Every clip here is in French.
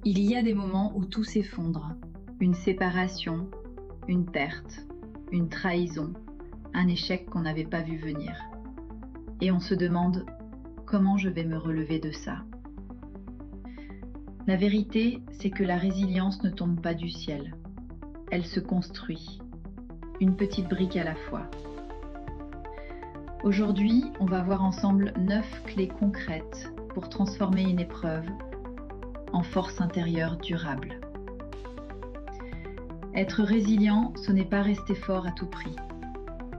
Il y a des moments où tout s'effondre. Une séparation, une perte, une trahison, un échec qu'on n'avait pas vu venir. Et on se demande comment je vais me relever de ça. La vérité, c'est que la résilience ne tombe pas du ciel. Elle se construit, une petite brique à la fois. Aujourd'hui, on va voir ensemble 9 clés concrètes pour transformer une épreuve en force intérieure durable. Être résilient, ce n'est pas rester fort à tout prix.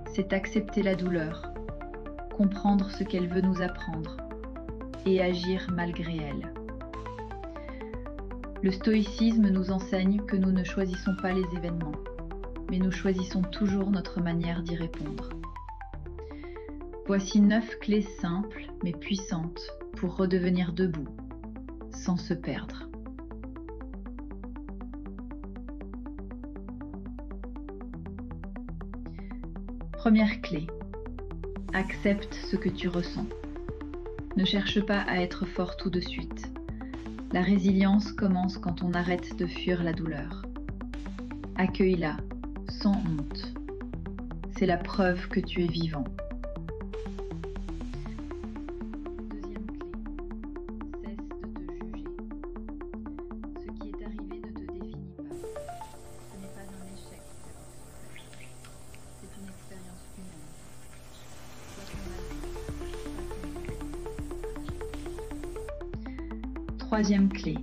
C'est accepter la douleur, comprendre ce qu'elle veut nous apprendre et agir malgré elle. Le stoïcisme nous enseigne que nous ne choisissons pas les événements, mais nous choisissons toujours notre manière d'y répondre. Voici 9 clés simples mais puissantes pour redevenir debout, sans se perdre. Première clé, accepte ce que tu ressens. Ne cherche pas à être fort tout de suite. La résilience commence quand on arrête de fuir la douleur. Accueille-la, sans honte. C'est la preuve que tu es vivant. Deuxième clé, cesse de te juger. Ce qui est arrivé ne te définit pas. Ce n'est pas un échec d'avoir souffert. C'est une expérience humaine. Troisième clé,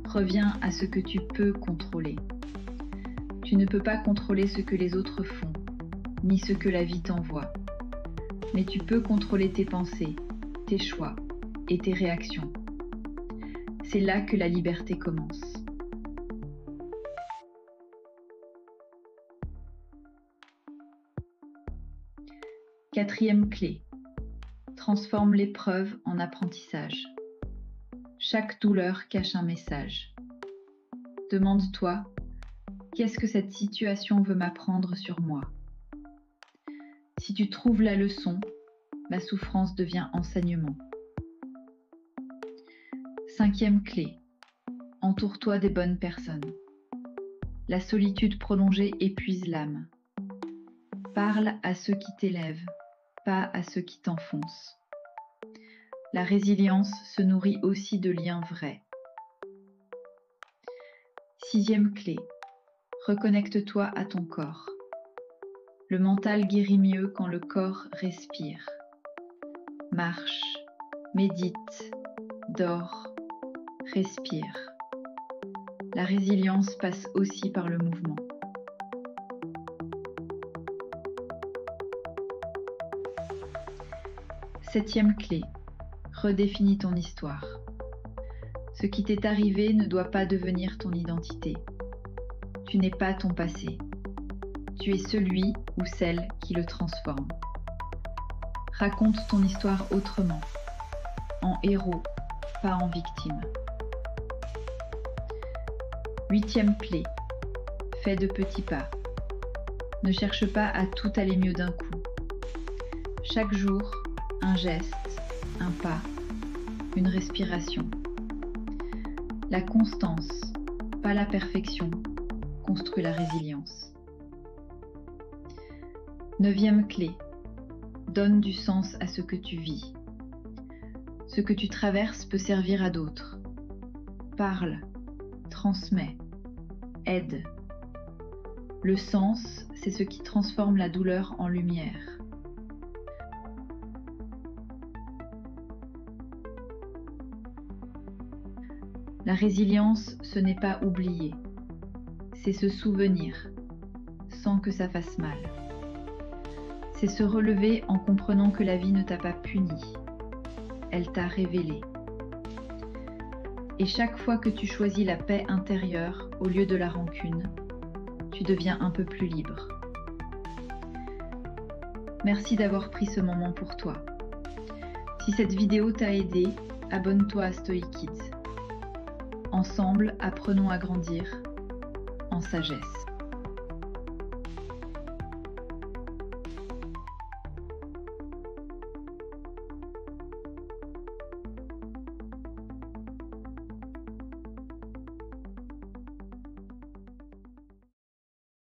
reviens à ce que tu peux contrôler. Tu ne peux pas contrôler ce que les autres font, ni ce que la vie t'envoie. Mais tu peux contrôler tes pensées, tes choix et tes réactions. C'est là que la liberté commence. Quatrième clé, transforme l'épreuve en apprentissage. Chaque douleur cache un message. Demande-toi, qu'est-ce que cette situation veut m'apprendre sur moi? Si tu trouves la leçon, la souffrance devient enseignement. Cinquième clé, entoure-toi des bonnes personnes. La solitude prolongée épuise l'âme. Parle à ceux qui t'élèvent, pas à ceux qui t'enfoncent. La résilience se nourrit aussi de liens vrais. Sixième clé, reconnecte-toi à ton corps. Le mental guérit mieux quand le corps respire. Marche, médite, dors, respire. La résilience passe aussi par le mouvement. Septième clé, redéfinis ton histoire. Ce qui t'est arrivé ne doit pas devenir ton identité. Tu n'es pas ton passé. Tu es celui ou celle qui le transforme. Raconte ton histoire autrement, en héros, pas en victime. Huitième clé, fais de petits pas. Ne cherche pas à tout aller mieux d'un coup. Chaque jour, un geste, un pas, une respiration. La constance, pas la perfection, construit la résilience. Neuvième clé, donne du sens à ce que tu vis. Ce que tu traverses peut servir à d'autres. Parle, transmets, aide. Le sens, c'est ce qui transforme la douleur en lumière. La résilience, ce n'est pas oublier, c'est se souvenir, sans que ça fasse mal. C'est se relever en comprenant que la vie ne t'a pas puni, elle t'a révélé. Et chaque fois que tu choisis la paix intérieure au lieu de la rancune, tu deviens un peu plus libre. Merci d'avoir pris ce moment pour toi. Si cette vidéo t'a aidé, abonne-toi à StoiKids. Ensemble, apprenons à grandir en sagesse.